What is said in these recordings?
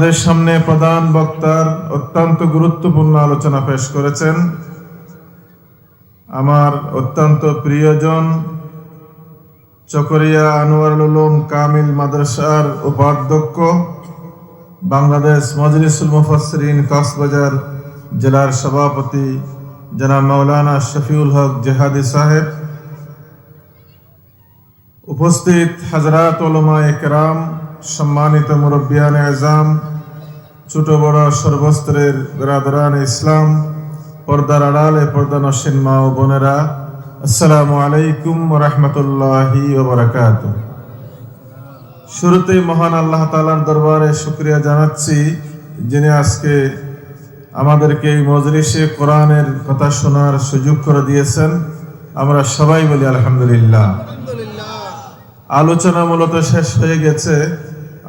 আমাদের সামনে প্রধান বক্তার অত্যন্ত গুরুত্বপূর্ণ আলোচনা পেশ করেছেন আমার অত্যন্ত প্রিয়জন চকরিয়া আনোয়ারুল উলুম কামিল মাদ্রাসার উপাধ্যক্ষ বাংলাদেশ মজলিসুল মুফাসসিরিন কক্সবাজার জেলার সভাপতি জনাব মাওলানা শফিউল হক জেহাদি সাহেব, উপস্থিত হযরত উলামায়ে কেরাম, সম্মানিত মুরব্বিয়ানে আযম, ছোট বড় সর্বস্তরের বিরাদরান ইসলাম, পর্দার আড়ালে পর্দানশীন মা ও বোনেরা, আসসালামু আলাইকুম ওয়া রাহমাতুল্লাহি ওয়া বারাকাতুহু। শুরুতেই মহান আল্লাহ তাআলার দরবারে শুকরিয়া জানাচ্ছি, যিনি আজকে আমাদেরকে এই মজলিসে কোরআনের কথা শোনার সুযোগ করে দিয়েছেন। আমরা সবাই বলি আলহামদুলিল্লাহ। আলোচনা মূলত শেষ হয়ে গেছে।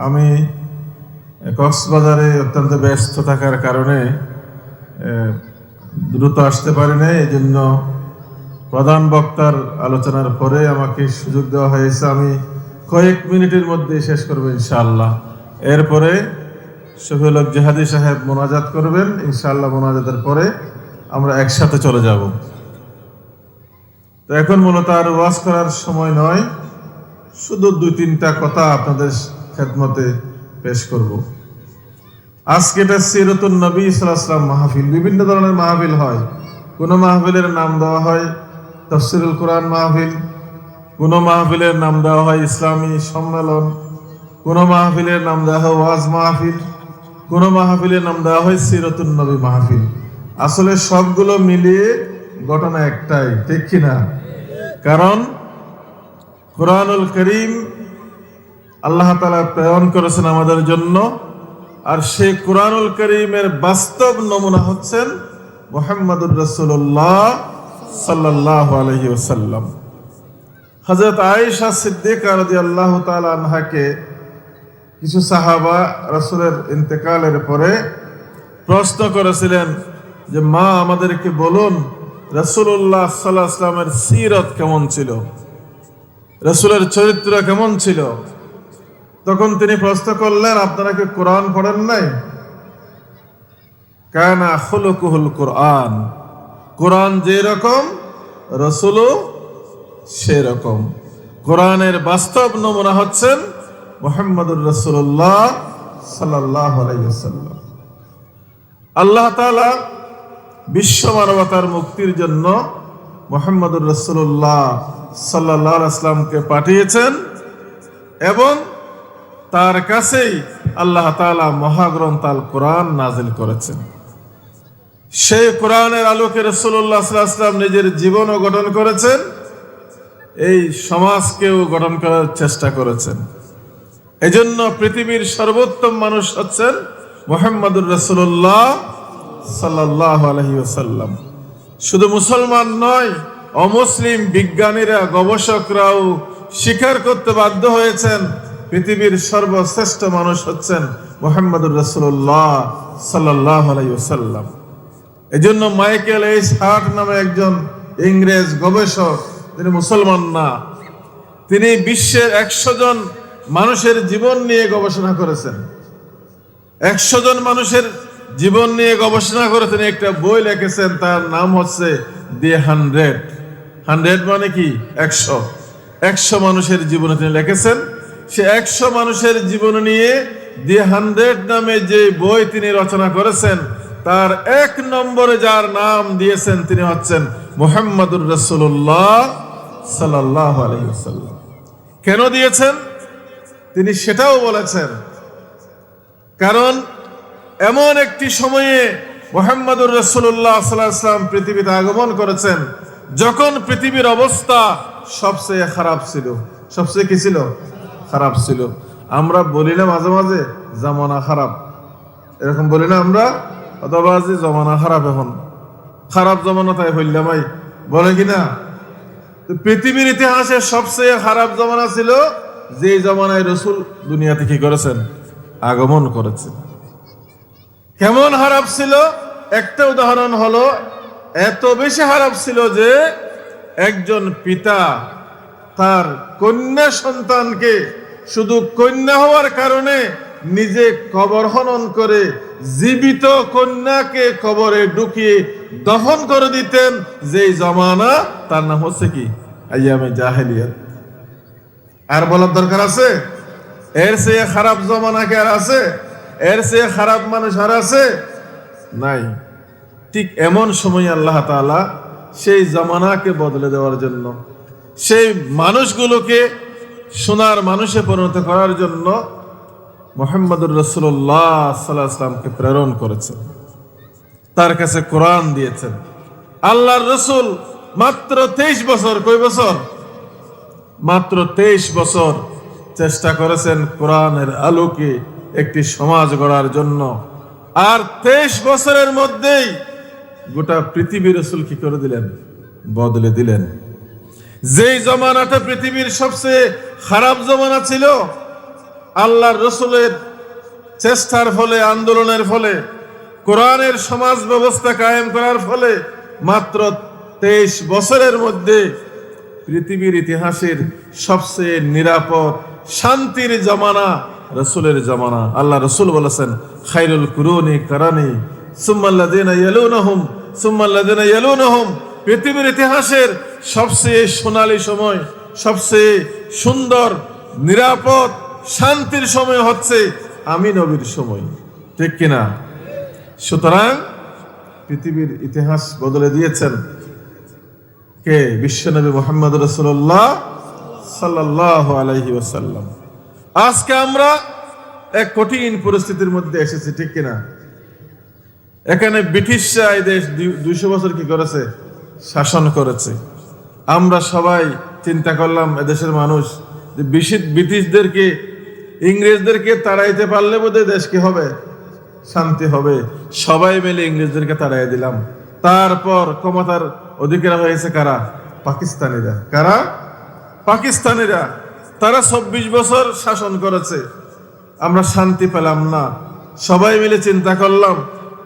আমি কক্সবাজারে অত্যন্ত ব্যস্ত থাকার কারণে দ্রুত আসতে পারি নাই। এই জন্য প্রধান বক্তার আলোচনার পরে আমাকে সুযোগ দেওয়া হয়েছে। আমি কয়েক মিনিটের মধ্যে শেষ করবো ইনশাআল্লাহ। এরপরে শফিউল হক জেহাদি সাহেব মোনাজাত করবেন ইনশাআল্লাহ। মোনাজাতের পরে আমরা একসাথে চলে যাব। তো এখন মূলত আর ওয়াজ করার সময় নয়, শুধু দুই তিনটা কথা আপনাদের খেদমতে পেশ করব। আজকে এটা সিরাতুন নবী সাল্লাল্লাহু আলাইহি ওয়াসাল্লাম মাহফিল। বিভিন্ন ধরনের মাহফিল হয়। কোন মাহফিলের নাম দেওয়া হয় তাফসীরুল কোরআন মাহফিল, কোন মাহফিলের নাম দেওয়া হয় ইসলামী সম্মেলন, কোন মাহফিলের নাম দেওয়া হয় ওয়াজ মাহফিল, কোন মাহফিলের নাম দেওয়া হয় সিরাতুন নবী মাহফিল। আসলে সবগুলো মিলিয়ে ঘটনা একটাই, ঠিক কিনা? কারণ কোরআনুল কারীম আল্লাহ তাআলা প্রেরণ করেছেন আমাদের জন্য, আর সেই কোরআনুল কারীমের বাস্তব নমুনা হচ্ছেন মুহাম্মদুর রাসূলুল্লাহ সাল্লাল্লাহু আলাইহি ওয়াসাল্লাম। হযরত আয়েশা সিদ্দিকা রাদিয়াল্লাহু তাআলা আনহাকে কিছু সাহাবা রাসূলের ইন্তেকালের পরে প্রশ্ন করেছিলেন যে, মা আমাদেরকে বলুন রাসূলুল্লাহ সাল্লাল্লাহু আলাইহি ওয়াসাল্লামের সিরাত কেমন ছিল, রাসূলের চরিত্র কেমন ছিল। তখন তিনি প্রশ্ন করলেন, আপনারা কি কোরআন পড়েন নাই? কানা খুলুকুহুল কোরআন, কোরআন যেরকম রাসূলও সেরকম। কোরআনের বাস্তব নমুনা হচ্ছেন মুহাম্মদুর রাসূলুল্লাহ সাল্লাল্লাহু আলাইহি ওয়াসাল্লাম। আল্লাহ তাআলা বিশ্ব মানবতার মুক্তির জন্য মুহাম্মদুর রাসূলুল্লাহ সাল্লাল্লাহু আলাইহি ওয়াসাল্লামকে পাঠিয়েছেন এবং তার কাছেই আল্লাহ তাআলা মহাগ্রন্থ আল কোরআন নাজিল করেছেন। সেই কোরআনের আলোকে রাসূলুল্লাহ সাল্লাল্লাহু আলাইহি ওয়াসাল্লাম নিজের জীবনও গঠন করেছেন, এই সমাজকেও গঠন করার চেষ্টা করেছেন। এজন্য পৃথিবীর সর্বোত্তম মানুষ হচ্ছেন মুহাম্মদুর রাসূলুল্লাহ সাল্লাল্লাহু আলাইহি ওয়াসাল্লাম। শুধু মুসলমান নয়, অমুসলিম বিজ্ঞানীরা, গবেষকরাও স্বীকার করতে বাধ্য হয়েছেন পৃথিবীর সর্বশ্রেষ্ঠ মানুষ হচ্ছেন মুহাম্মদুর রাসূলুল্লাহ সাল্লাল্লাহু আলাইহি ওয়াসাল্লাম। এজন্য মাইকেল এইচ হার্ট নামে একজন ইংরেজ গবেষক, তিনি মুসলমান না, তিনি বিশ্বের 100 জন মানুষের জীবন নিয়ে গবেষণা করেছেন। 100 জন মানুষের জীবন নিয়ে গবেষণা করে তিনি একটা বই লিখেছেন, তার নাম হচ্ছে দি 100। 100 মানে কি? 100। 100 মানুষের জীবনে তিনি লিখেছেন। সে 100 মানুষের জীবন নিয়ে দি 100 নামে যে বই তিনি রচনা করেছেন, তার 1 নম্বরে যার নাম দিয়েছেন তিনি হচ্ছেন মুহাম্মদুর রাসূলুল্লাহ সাল্লাল্লাহু আলাইহি ওয়াসাল্লাম। কেন দিয়েছেন তিনি সেটাও বলেছেন। কারণ এমন একটি সময়ে মুহাম্মদুর রাসূলুল্লাহ সাল্লাল্লাহু আলাইহি ওয়াসাল্লাম পৃথিবীতে আগমন করেছেন যখন পৃথিবীর অবস্থা সবচেয়ে খারাপ ছিল। সবচেয়ে কি ছিল? খারাপ ছিল। আমরা বলি না মাঝে মাঝে জামানা খারাপ, এরকম বলি না আমরা? অথবা যে জমানা খারাপ, এখন খারাপ জমানা তাই বললাম ভাই, বলে কিনা? পৃথিবীর ইতিহাসে সবচেয়ে খারাপ জমানা ছিল যে জমানায় রাসূল দুনিয়াতে কি করেছেন? আগমন করেছেন। কেমন খারাপ ছিল? একটা উদাহরণ হলো, এত বেশি খারাপ ছিল যে একজন পিতা তার কন্যা সন্তানকে শুধু কন্যা হওয়ার কারণে নিজে কবর খনন করে জীবিত কন্যাকে কবরে ঢুকিয়ে দফন করে দিতেন। যেই জমানা, তার নাম হচ্ছে কি? আইয়ামে জাহেলিয়াত। আর বলার দরকার আছে? এর চেয়ে খারাপ জমানা কি আর আছে? এর চেয়ে খারাপ মানুষ আর আছে? নাই। ঠিক এমন সময় আল্লাহ তাআলা সেই জমানাকে বদলে দেওয়ার জন্য, সেই মানুষগুলোকে সোনার মানুষে পরিণত করার জন্য মুহাম্মদুর রাসূলুল্লাহ সাল্লাল্লাহু আলাইহি ওয়াসাল্লামকে প্রেরণ করেছেন, তার কাছে কোরআন দিয়েছেন। আল্লাহর রাসূল মাত্র 23 বছর, কয় বছর? মাত্র 23 বছর চেষ্টা করেছেন কোরআনের আলোকে একটি সমাজ গড়ার জন্য। আর 23 বছরের মধ্যেই গোটা পৃথিবীর রাসূল কি করে দিলেন? বদলে দিলেন। যেই জমানাটা পৃথিবীর সবচেয়ে খারাপ জমানা ছিল, আল্লাহর রাসূলের চেষ্টার ফলে, আন্দোলনের ফলে, কোরআনের সমাজ ব্যবস্থা কায়েম করার ফলে মাত্র 23 বছরের মধ্যে পৃথিবীর ইতিহাসের সবচেয়ে নিরাপদ শান্তির জামানা রাসূলের জামানা। আল্লাহ রাসূল বলেছেন, খায়রুল কুরুনি কারানি সুম্মাল্লাযিনা ইয়ালুনহুম সুম্মাল্লাযিনা ইয়ালুনহুম। পৃথিবীর ইতিহাসের সবচেয়ে সোনালী সময়, সবচেয়ে সুন্দর, নিরাপদ, শান্তির সময় হচ্ছে আমি নবীর সময়, ঠিক কিনা? সুতরাং পৃথিবীর ইতিহাস বদলে দিয়েছেন কে? বিশ্বনবী মুহাম্মদ রাসূলুল্লাহ সাল্লাল্লাহু আলাইহি ওয়াসাল্লাম। আজকে আমরা এক কঠিন পরিস্থিতির মধ্যে এসেছি, ঠিক কিনা? এখানে ব্রিটিশরা এই দেশ 200 বছর কি করেছে? শাসন করেছে। আমরা সবাই চিন্তা করলাম, এদেশের মানুষ, যে ব্রিটিশদেরকে, ইংরেজদেরকে তাড়াইতে পারলে বোধহয় দেশ কি হবে? শান্তি হবে। সবাই মিলে ইংরেজদেরকে তাড়াই দিলাম। তারপর ক্ষমতার অধিকার হয়েছে কারা? পাকিস্তানিরা। কারা? পাকিস্তানিরা। তারা 24 বছর শাসন করেছে, আমরা শান্তি পেলাম না। সবাই মিলে চিন্তা করলাম,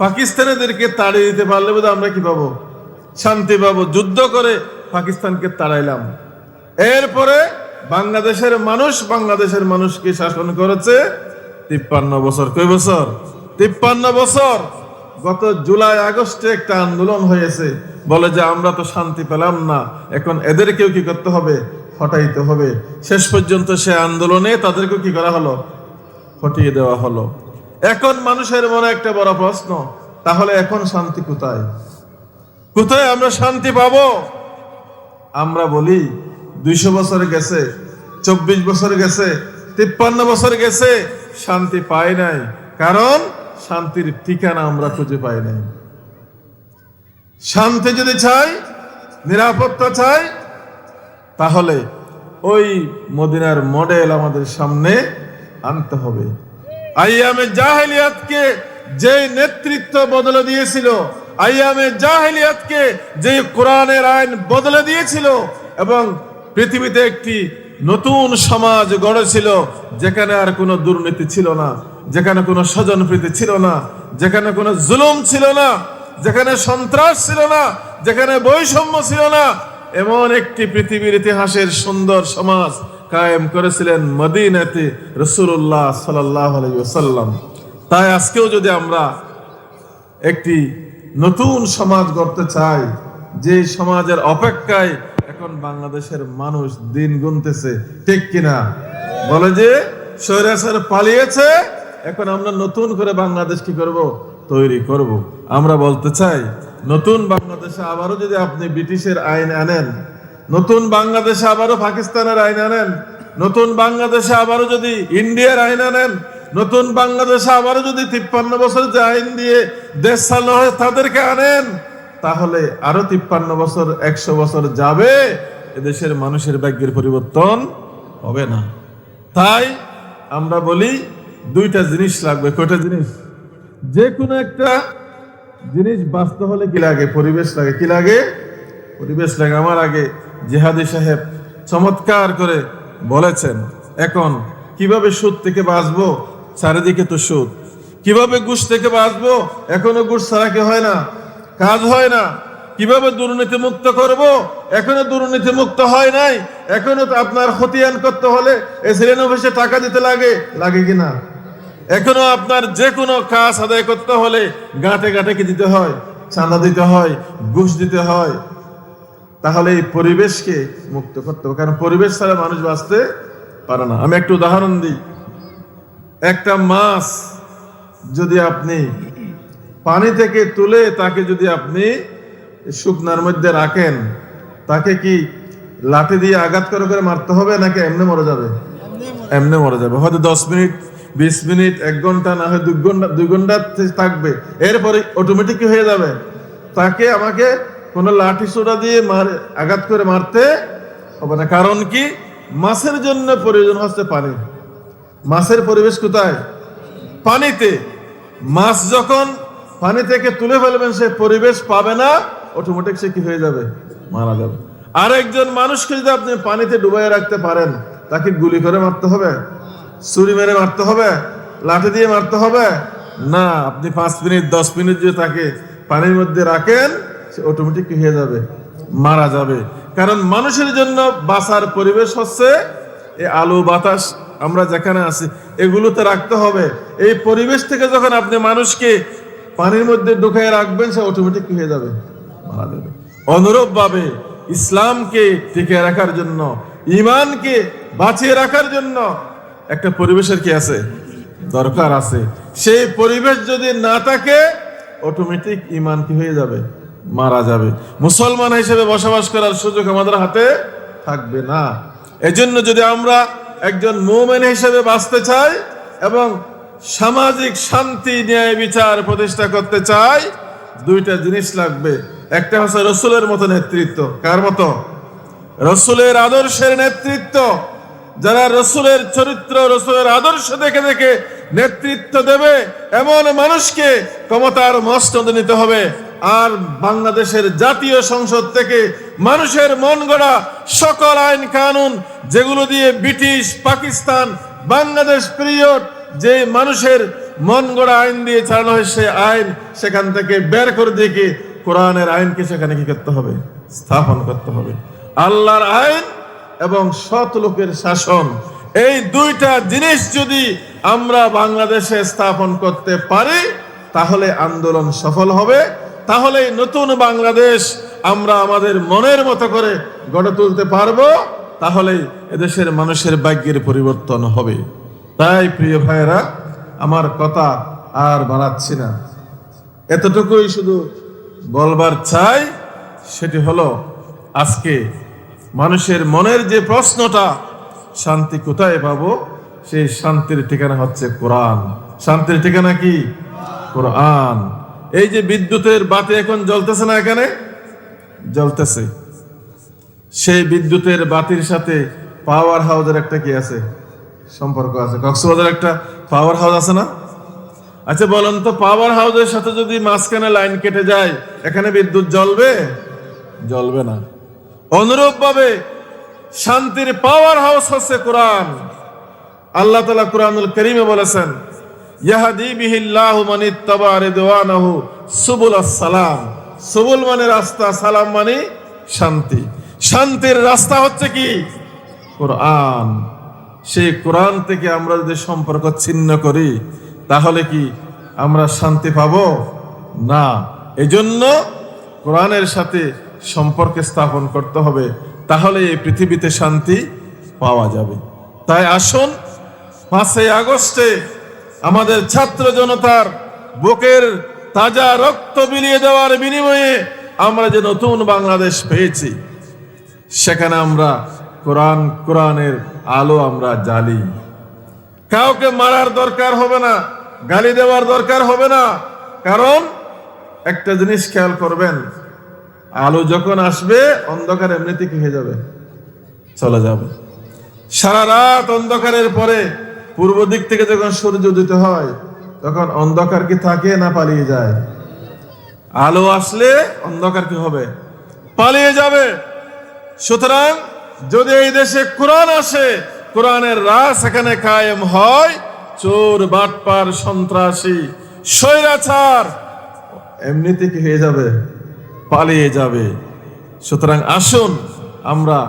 পাকিস্তানিদেরকে তাড়িয়ে দিতে পারলে বোধহয় আমরা কি পাবো? শান্তি পাবো। যুদ্ধ করে পাকিস্তানকে তাড়াইলাম। এরপরে বাংলাদেশের মানুষকে শাসন করেছে 53 বছর। কয় বছর? 53 বছর। গত জুলাই আগস্টে একটা আন্দোলন হয়েছে, বলে যে আমরা তো শান্তি পেলাম না, এখন এদেরকেও কি করতে হবে? হটাইতে হবে। শেষ পর্যন্ত সে আন্দোলনে তাদেরকেও কি করা হলো? হটিয়ে দেওয়া হলো। এখন মানুষের মনে একটা বড় প্রশ্ন, তাহলে এখন শান্তি কোথায়? কোথায় আমরা শান্তি পাবো? আমরা বলি 200 বছর গেছে, 24 বছর গেছে, 53 বছর গেছে, শান্তি পাই নাই। কারণ শান্তির ঠিকানা আমরা খুঁজে পাই নাই। শান্তি যদি চাই, নিরাপত্তা চাই, তাহলে ওই মদিনার মডেল আমাদের সামনে আনতে হবে। আইয়ামে জাহেলিয়াতকে যে নেতৃত্ব বদলে দিয়েছিল, আইয়ামে জাহেলিয়াতকে যে কোরআনের আইন বদলে দিয়েছিল এবং পৃথিবীতে একটি নতুন সমাজ গড়েছিল, যেখানে আর কোনো দুর্নীতি ছিল না, যেখানে কোনো স্বজনপ্রীতি ছিল না, যেখানে কোনো জুলুম ছিল না, যেখানে সন্ত্রাস ছিল না, যেখানে বৈষম্য ছিল না, এমন একটি পৃথিবীর ইতিহাসের সুন্দর সমাজ কায়েম করেছিলেন মদিনাতে রাসূলুল্লাহ সাল্লাল্লাহু আলাইহি ওয়াসাল্লাম। তাই আজকেও যদি আমরা একটি নতুন সমাজ গড়তে চাই, যে সমাজের অপেক্ষায় এখন বাংলাদেশের মানুষ দিন গুনতেছে, ঠিক কিনা? বলে যে স্বৈরাচার পালিয়েছে, এখন আমরা নতুন করে বাংলাদেশ কি করব? তৈরি করব। আমরা বলতে চাই, নতুন বাংলাদেশে আবারও যদি আপনি ব্রিটিশের আইন আনেন, নতুন বাংলাদেশে আবারও পাকিস্তানের আইন আনেন, নতুন বাংলাদেশে আবারও যদি ইন্ডিয়ার আইন আনেন, নতুন বাংলাদেশে আবারও যদি 53 বছর যে আইন দিয়ে দেশ চালানো হয় তাদেরকে আনেন, তাহলে আরো 53 বছর, 100 বছর যাবে, এদেশের মানুষের ভাগ্যের পরিবর্তন হবে না। তাই আমরা বলি দুইটা জিনিস লাগবে। কয়টা জিনিস? যে কোনো একটা জিনিস বাঁচতে হলে কি লাগে? পরিবেশ লাগে। কি লাগে? পরিবেশ লাগে। আমার আগে জিহাদি সাহেব চমৎকার করে বলেছেন, এখন কিভাবে সুদ থেকে বাঁচবো? চারিদিকে তো সুদ। কিভাবে ঘুষ থেকে বাঁচবো? এখনো ঘুষ ছাড়া কি হয় না? কাজ হয় না। কিভাবে দুর্নীতি মুক্ত করব? এখনো দুর্নীতি মুক্ত হয় নাই। এখনো তো আপনার খতিয়ান করতে হলে এসিলেন অফিসে টাকা দিতে লাগে, লাগে কিনা? এখনো আপনার যে কোনো কাজ আদায় করতে হলে গাঁটে গাঁটে কি দিতে হয়? চাঁদা দিতে হয়, ঘুষ দিতে হয়। তাহলে এই পরিবেশকে মুক্ত করতে হবে, কারণ পরিবেশ ছাড়া মানুষ বাঁচতে পারে না। আমি একটু উদাহরণ দিই। একটা মাছ যদি আপনি পানি থেকে তুলে তাকে যদি আপনি শুকনার মধ্যে রাখেন, তাকে কি লাঠি দিয়ে আঘাত করে করে মারতে হবে, নাকি এমনি মরে যাবে? এমনি মরে যাবে। হয়তো 10 মিনিট, 20 মিনিট, 1 ঘন্টা, না হয় 2 ঘন্টা থাকবে, এরপরে অটোমেটিক হয়ে যাবে। তাকে আমাকে কোনো লাঠি সোটা দিয়ে আঘাত করে মারতে হবে না। কারণ কি? মাছের জন্য প্রয়োজন হচ্ছে পানি। মাছের পরিবেশ কোথায়? পানিতে। মাছ যখন পানি থেকে তুলে ফেলবেন, সে পরিবেশ পাবে না, অটোমেটিক সে কি হয়ে যাবে? মারা যাবে। আরেকজন মানুষকে যদি আপনি পানিতে ডুবাই রাখতে পারেন, তাকে গুলি করে মারতে হবে, ছুরি মেরে মারতে হবে, লাঠি দিয়ে মারতে হবে না। আপনি 5 মিনিট, 10 মিনিট যদি তাকে পানির মধ্যে রাখেন, সে অটোমেটিক কি হয়ে যাবে? মারা যাবে। কারণ মানুষের জন্য বাঁচার পরিবেশ হচ্ছে এই আলো বাতাস, আমরা যেখানে আছি এগুলোতে রাখতে হবে। এই পরিবেশ থেকে যখন আপনি মানুষকে পানির মধ্যে ঢুকিয়ে রাখবেন, সে অটোমেটিক কি হয়ে যাবে? মারা যাবে। অনুরূপ ভাবে ইসলামকে টিকে রাখার জন্য, ঈমানকে বাঁচিয়ে রাখার জন্য একটা পরিবেশের কি আছে? দরকার আছে। সেই পরিবেশ যদি না থাকে, অটোমেটিক ঈমান কি হয়ে যাবে? মারা যাবে। মুসলমান হিসেবে বসবাস করার সুযোগ আমাদের হাতে থাকবে না। এজন্য যদি আমরা একজন মুমিন হিসেবে বাঁচতে চাই এবং সামাজিক শান্তি, ন্যায়, বিচার প্রতিষ্ঠা করতে চাই, 2টা জিনিস লাগবে। একটা হচ্ছে রাসূলের মতো নেতৃত্ব। কার মতো? রাসূলের আদর্শের নেতৃত্ব। যারা রাসূলের চরিত্র, রাসূলের আদর্শ দেখে দেখে নেতৃত্ব দেবে, এমন মানুষকে ক্ষমতার মসনদে নিতে হবে। আর বাংলাদেশের জাতীয় সংসদ থেকে মানুষের মন গড়া সকল আইন কানুন, যেগুলো দিয়ে ব্রিটিশ, পাকিস্তান, বাংলাদেশ পিরিয়ড যে মানুষের মন গড়া আইন দিয়ে চালানো হয়, সে আইন সেখান থেকে বের করে দিয়ে কোরআনের আইনকে সেখানে কি করতে হবে? স্থাপন করতে হবে। আল্লাহর আইন এবং সৎ লোকের শাসন, এই 2টা জিনিস যদি আমরা বাংলাদেশে স্থাপন করতে পারি, তাহলে আন্দোলন সফল হবে। তাহলে নতুন বাংলাদেশ আমরা আমাদের মনের মতো করে গড়ে তুলতে পারবো। তাহলে এদেশের মানুষের ভাগ্যের পরিবর্তন হবে। তাই প্রিয় ভাইয়েরা, আমার কথা আর বাড়াচ্ছি না, এতটুকুই শুধু বলবার চাই। সেটি হলো, আজকে মানুষের মনের যে প্রশ্নটা, শান্তি কোথায় পাবো? সেই শান্তির ঠিকানা হচ্ছে কোরআন। শান্তির ঠিকানা কি? কোরআন। এই যে বিদ্যুতের বাতি এখন জ্বলতেছে না, এখানে জ্বলতেছে, সেই বিদ্যুতের বাতির সাথে পাওয়ার হাউসের একটা কি আছে? সম্পর্ক আছে। কক্সবাজার একটা পাওয়ার হাউস আছে না? আচ্ছা বলেন তো, পাওয়ার হাউসের সাথে যদি মাঝখানে লাইন কেটে যায়, এখানে বিদ্যুৎ জ্বলবে? জ্বলবে না। অনুরূপ ভাবে শান্তির পাওয়ার হাউস হচ্ছে কোরআন। আল্লাহ তাআলা কোরআনুল কারীমে বলেছেন, ইয়াহদি বিহিল্লাহু মান ইত্তাবা রিদওয়ানাহু সুবুলাস সালাম। সুবুল মানে রাস্তা, সালাম মানে শান্তি। শান্তির রাস্তা হচ্ছে কি? কোরআন। সেই কোরআন থেকে আমরা যদি সম্পর্ক ছিন্ন করি, তাহলে কি আমরা শান্তি পাবো? না। এজন্য কোরআনের সাথে সম্পর্ক স্থাপন করতে হবে, তাহলে এই পৃথিবীতে শান্তি পাওয়া যাবে। তাই আসুন, 5ই আগস্টে আমাদের ছাত্র জনতার বুকের তাজা রক্ত বিলিয়ে দেওয়ার বিনিময়ে আমরা যে নতুন বাংলাদেশ পেয়েছি, সেখানে আমরা কোরআনের আলো আমরা জ্বালি। কাউকে মারার দরকার হবে না, গালি দেওয়ার দরকার হবে না। কারণ একটা জিনিস খেয়াল করবেন, আলো যখন আসবে, অন্ধকার এমনিতে কি হয়ে যাবে? চলে যাবে। সারা রাত অন্ধকারের পরে পূর্ব দিক থেকে যখন সূর্য উদিত হয়, তখন অন্ধকার কি থাকে না পালিয়ে যায়? আলো আসলে অন্ধকার কি হবে? পালিয়ে যাবে। সুতরাং যদি এই দেশে কোরআন আসে, কোরআনের রাজ এখানে কায়েম হয়, চোর, বাটপার, সন্ত্রাসী, স্বৈরাচার এমনিতে কি হয়ে যাবে? পালিয়ে যাবে। সুতরাং আসুন, আমরা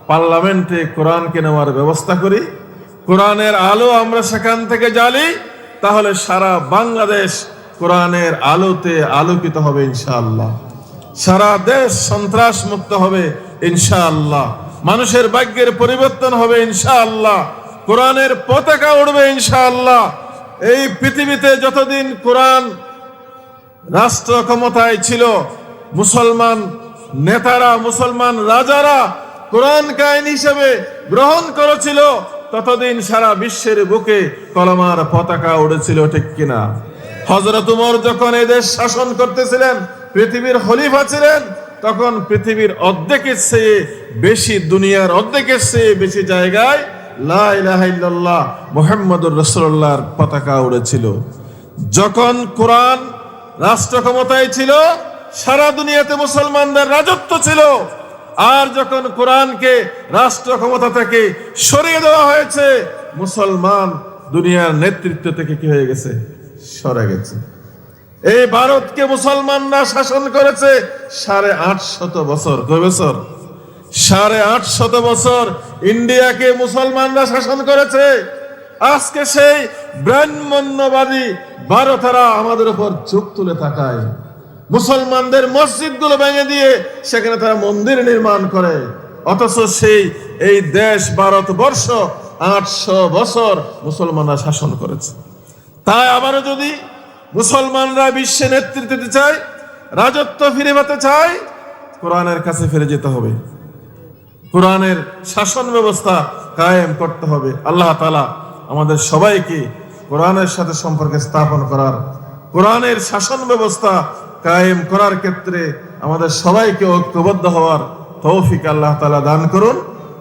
পার্লামেন্টে কোরআনকে নেওয়ার ব্যবস্থা করি, কোরআনের আলো আমরা সেখান থেকে জ্বালি, তাহলে সারা বাংলাদেশ কোরআনের আলোতে আলোকিত হবে ইনশাআল্লাহ। সারা দেশ সন্ত্রাস মুক্ত হবে ইনশাআল্লাহ। মানুষের ভাগ্যের পরিবর্তন হবে ইনশাআল্লাহ। কোরআনের পতাকা উড়বে ইনশাআল্লাহ। এই পৃথিবীতে যতদিন কোরআন রাষ্ট্র ক্ষমতায় ছিল, মুসলমান নেতারা, মুসলমান রাজারা কোরআনকে আইন হিসেবে গ্রহণ করেছিল, ততদিন সারা বিশ্বের বুকে কলমার পতাকা উড়েছিল, ঠিক কিনা? হযরত উমর যখন এই দেশ শাসন করতেছিলেন, পৃথিবীর খলিফা ছিলেন, তখন পৃথিবীর অর্ধেকের চেয়ে বেশি, দুনিয়ার অর্ধেকের চেয়ে বেশি জায়গায় লা ইলাহা ইল্লাল্লাহ মুহাম্মাদুর রাসূলুল্লাহর পতাকা উড়েছিল। যখন কোরআন রাষ্ট্র ক্ষমতায় ছিল, সারা দুনিয়াতে মুসলমানদের রাজত্ব ছিল। আর যখন কোরআনকে রাষ্ট্র ক্ষমতা থেকে সরিয়ে দেওয়া হয়েছে, মুসলমান দুনিয়ার নেতৃত্ব থেকে কি হয়ে গেছে? সরে গেছে। এই ভারতকে মুসলমানরা শাসন করেছে 850 বছর। কয় বছর? 850 বছর ইন্ডিয়াকে মুসলমানরা শাসন করেছে। আজকে সেই ব্রাহ্মণ্যবাদী ভারতেরা আমাদের উপর চোখ তুলে তাকায়। মুসলমানদের মসজিদগুলো ভেঙে দিয়ে সেখানে তারা মন্দির নির্মাণ করে, অথচ এই দেশ ভারতবর্ষ 800 বছর মুসলমানরা শাসন করেছে। তাই আবারও যদি মুসলমানরা বিশ্বে নেতৃত্ব দিতে চায়, রাজত্ব ফিরে পেতে চায়, কোরআনের কাছে ফিরে যেতে হবে। কোরআনের শাসন ব্যবস্থা কায়েম করতে হবে। আল্লাহ তাআলা আমাদের সবাইকে কোরআনের সাথে সম্পর্ক স্থাপন করার, কোরআনের শাসন ব্যবস্থা কায়েম করার ক্ষেত্রে আমাদের সবাইকে ঐক্যবদ্ধ হওয়ার তৌফিক আল্লাহ তাআলা দান করুন।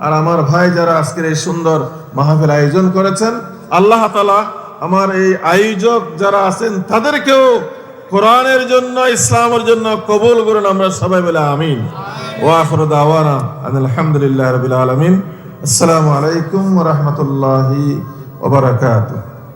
আর আমার ভাই যারা আজকের এই সুন্দর মাহফিল আয়োজন করেছেন, আল্লাহ তাআলা আমার এই আয়োজক যারা আছেন তাদেরকেও কোরআনের জন্য, ইসলামের জন্য কবুল করুন। আমরা সবাই বলে আমিন। ওয়া আখিরু দাওয়ানা আলহামদুলিল্লাহি রাব্বিল আলামিন। আসসালামু আলাইকুম ওয়া রাহমাতুল্লাহি ওয়া বারাকাতুহু।